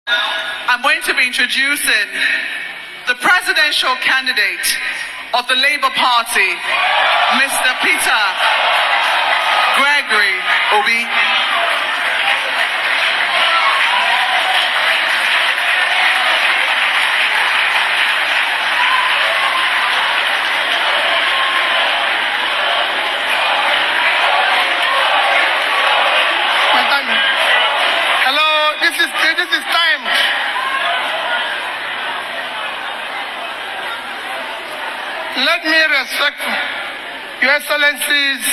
I'm going to be introducing the presidential candidate of the Labour Party, Mr. Peter Gregory Obi. This is time. Let me respect Your Excellencies.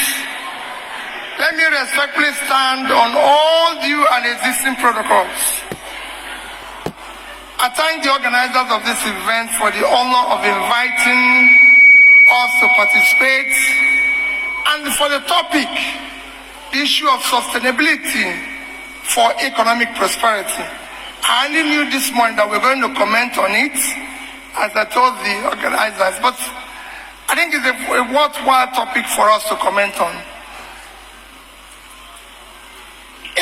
Let me respectfully stand on all due and existing protocols. I thank the organizers of this event for the honor of inviting us to participate, and for the topic, the issue of sustainability for economic prosperity. I only knew this morning that we're going to comment on it, as I told the organizers, but I think it's a worthwhile topic for us to comment on.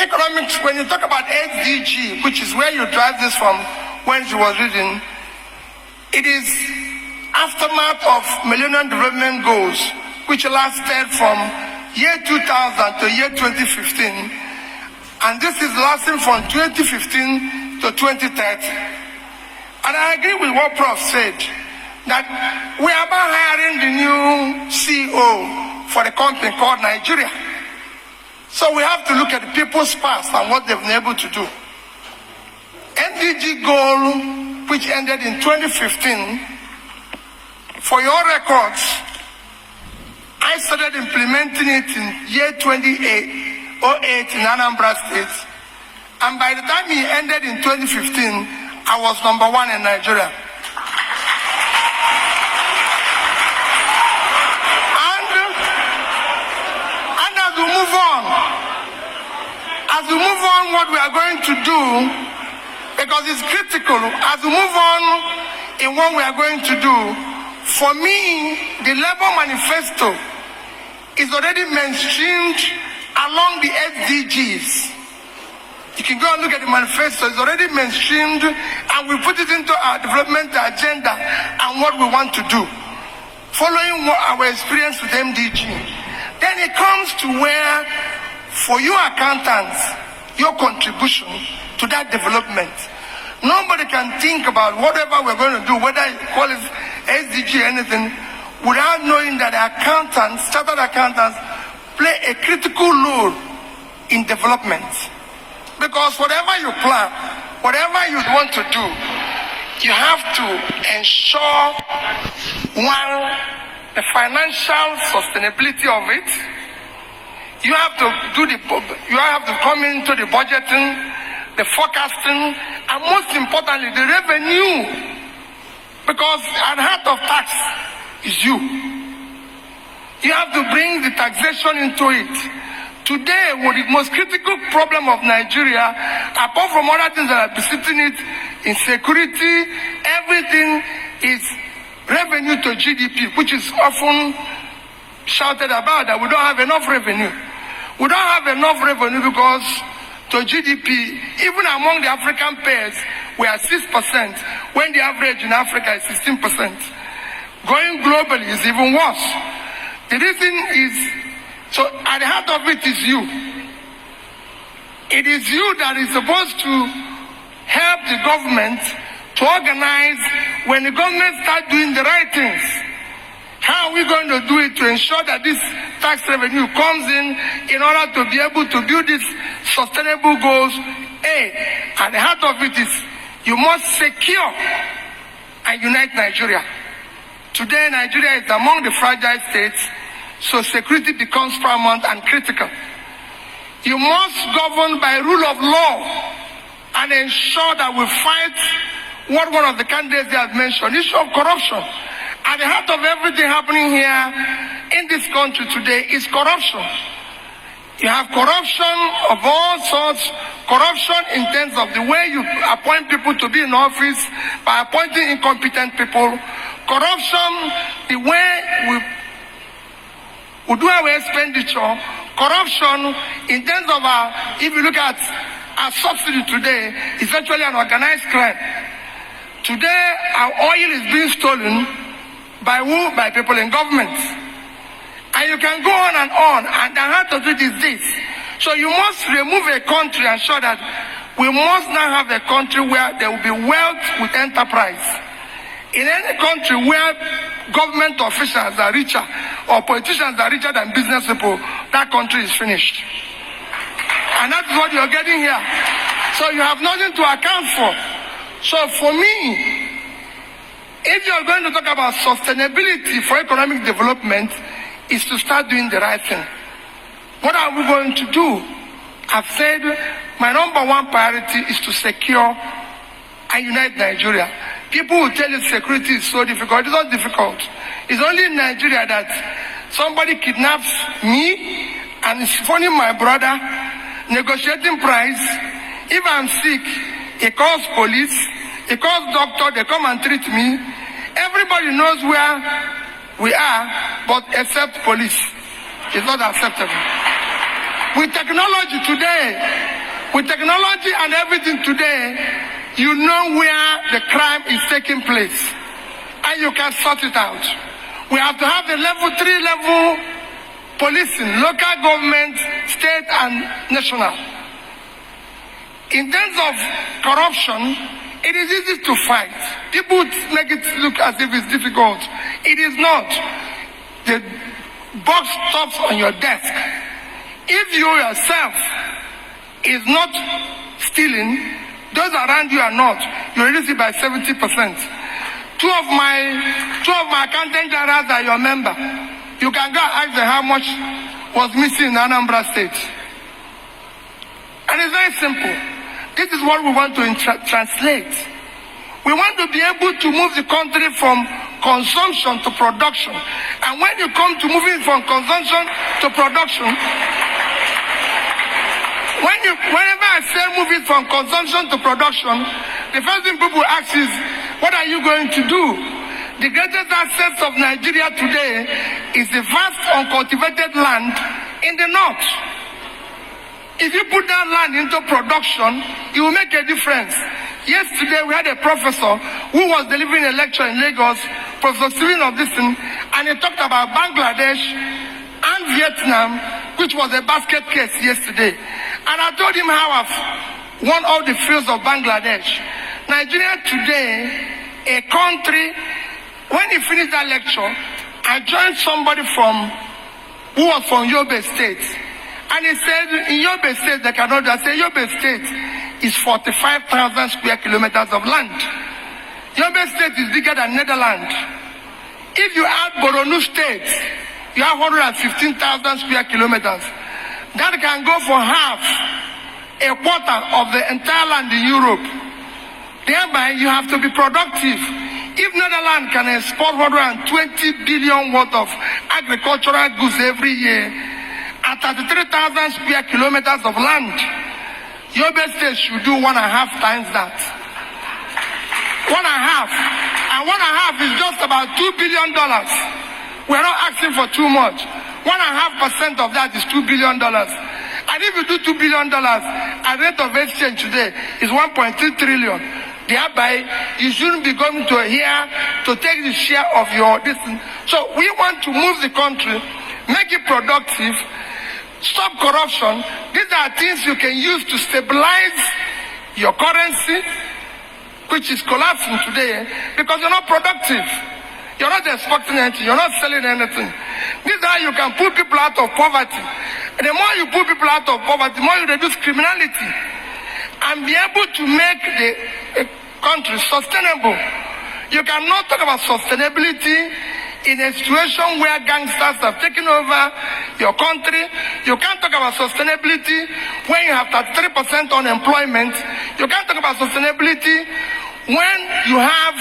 Economics, when you talk about SDG, which is where you drive this from when she was reading, it is aftermath of Millennium Development Goals, which lasted from year 2000 to year 2015. And this is lasting from 2015 to 2030. And I agree with what Prof said, that we are about hiring the new CEO for a company called Nigeria. So we have to look at the people's past and what they've been able to do. NDG goal, which ended in 2015, for your records, I started implementing it in year 2008 in Anambra State, and by the time he ended in 2015, I was #1 in Nigeria. And as we move on, what we are going to do, because it's critical, as we move on in what we are going to do, for me, the Labour Manifesto is already mainstreamed along the SDGs. You can go and look at the manifesto, it's already mainstreamed, and we put it into our development agenda and what we want to do, following our experience with MDG. Then it comes to where, for you accountants, your contribution to that development. Nobody can think about whatever we're going to do, whether you call it SDG or anything, without knowing that accountants, chartered accountants, play a critical role in development. Because whatever you plan, whatever you want to do, you have to ensure, one, the financial sustainability of it. You have to come into the budgeting, the forecasting, and most importantly, the revenue. Because at the heart of tax is you. You have to bring the taxation into it. Today, what the most critical problem of Nigeria, apart from other things that are besetting it, insecurity, everything is revenue to GDP, which is often shouted about that we don't have enough revenue. We don't have enough revenue because to GDP, even among the African pairs, we are 6%, when the average in Africa is 16%. Going globally is even worse. The reason is, so at the heart of it is you. It is you that is supposed to help the government to organize when the government starts doing the right things. How are we going to do it to ensure that this tax revenue comes in order to be able to build these sustainable goals? At the heart of it is you must secure and unite Nigeria. Today, Nigeria is among the fragile states, so security becomes paramount and critical. You must govern by rule of law and ensure that we fight what one of the candidates they have mentioned, issue of corruption. At the heart of everything happening here in this country today is corruption. You have corruption of all sorts, corruption in terms of the way you appoint people to be in office, by appointing incompetent people, corruption, the way we do our expenditure, corruption in terms of if you look at Our subsidy today is virtually an organized crime. Today, our oil is being stolen by who? By people in government. And you can go on, and the heart of it is this. So you must remove a country and show that we must now have a country where there will be wealth with enterprise. In any country where government officials are richer or politicians are richer than business people, that country is finished. And that's what you're getting here. So you have nothing to account for. So for me, if you're going to talk about sustainability for economic development, is to start doing the right thing. What are we going to do? I've said my number one priority is to secure and unite Nigeria. People will tell you security is so difficult. It's not difficult. It's only in Nigeria that somebody kidnaps me and is phoning my brother, negotiating price. If I'm sick, he calls police, he calls doctor, they come and treat me. Everybody knows where we are, but except police. It's not acceptable. With technology and everything today, you know where the crime is taking place. And you can sort it out. We have to have the level 3 level policing, local government, state and national. In terms of corruption, it is easy to fight. People make it look as if it's difficult. It is not. The box stops on your desk. If you yourself is not stealing, those around you are not. You reduce it by 70%. Two of my accountant generals are your member. You can go ask them how much was missing in Anambra State. And it's very simple. This is what we want to translate. We want to be able to move the country from consumption to production. And when you come to moving from consumption to production, whenever I say moving from consumption to production, the first thing people ask is, what are you going to do? The greatest assets of Nigeria today is the vast uncultivated land in the north. If you put that land into production, it will make a difference. Yesterday, we had a professor who was delivering a lecture in Lagos, Professor Steven of this thing, and he talked about Bangladesh and Vietnam, which was a basket case yesterday. And I told him how I've won all the fields of Bangladesh. Nigeria today, a country, when he finished that lecture, I joined somebody who was from Yobe State. And he said, in Yobe State, they cannot do. I said, Yobe State is 45,000 square kilometers of land. Yobe State is bigger than Netherlands. If you add Borno State, you have 115,000 square kilometers. That can go for half, a quarter of the entire land in Europe. Thereby, you have to be productive. If Netherlands can export 120 billion worth of agricultural goods every year, at 33,000 square kilometers of land, Yobe State should do 1.5 times that. 1.5. And 1.5 is just about $2 billion. We're not asking for too much. 1.5% of that is $2 billion. And if you do $2 billion, at rate of exchange today is 1.3 trillion. Thereby, you shouldn't be going to here to take the share of your distance. So we want to move the country, make it productive, stop corruption. These are things you can use to stabilize your currency, which is collapsing today because you're not productive. You're not exporting anything. You're not selling anything. This is how you can pull people out of poverty. And the more you pull people out of poverty, the more you reduce criminality and be able to make the country sustainable. You cannot talk about sustainability in a situation where gangsters have taken over your country. You can't talk about sustainability when you have 33% unemployment. You can't talk about sustainability when you have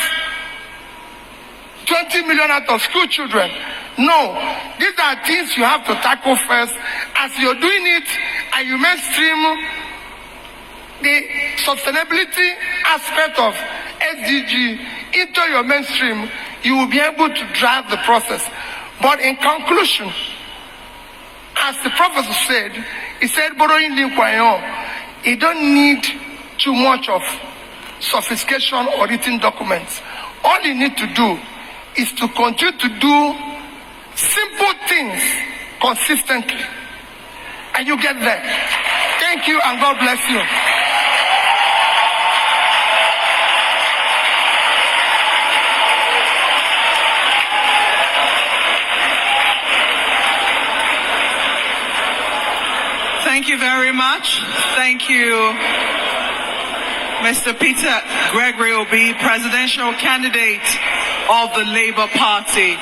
20 million out of school children. No, these are things you have to tackle first. As you're doing it and you mainstream the sustainability aspect of SDG into your mainstream, you will be able to drive the process. But in conclusion, as the professor said, he said, borrowing You don't need too much of sophistication or written documents. All you need to do is to continue to do simple things consistently, and you get there. Thank you, and God bless you. Thank you very much. Thank you, Mr. Peter Gregory Obi, presidential candidate of the Labour Party.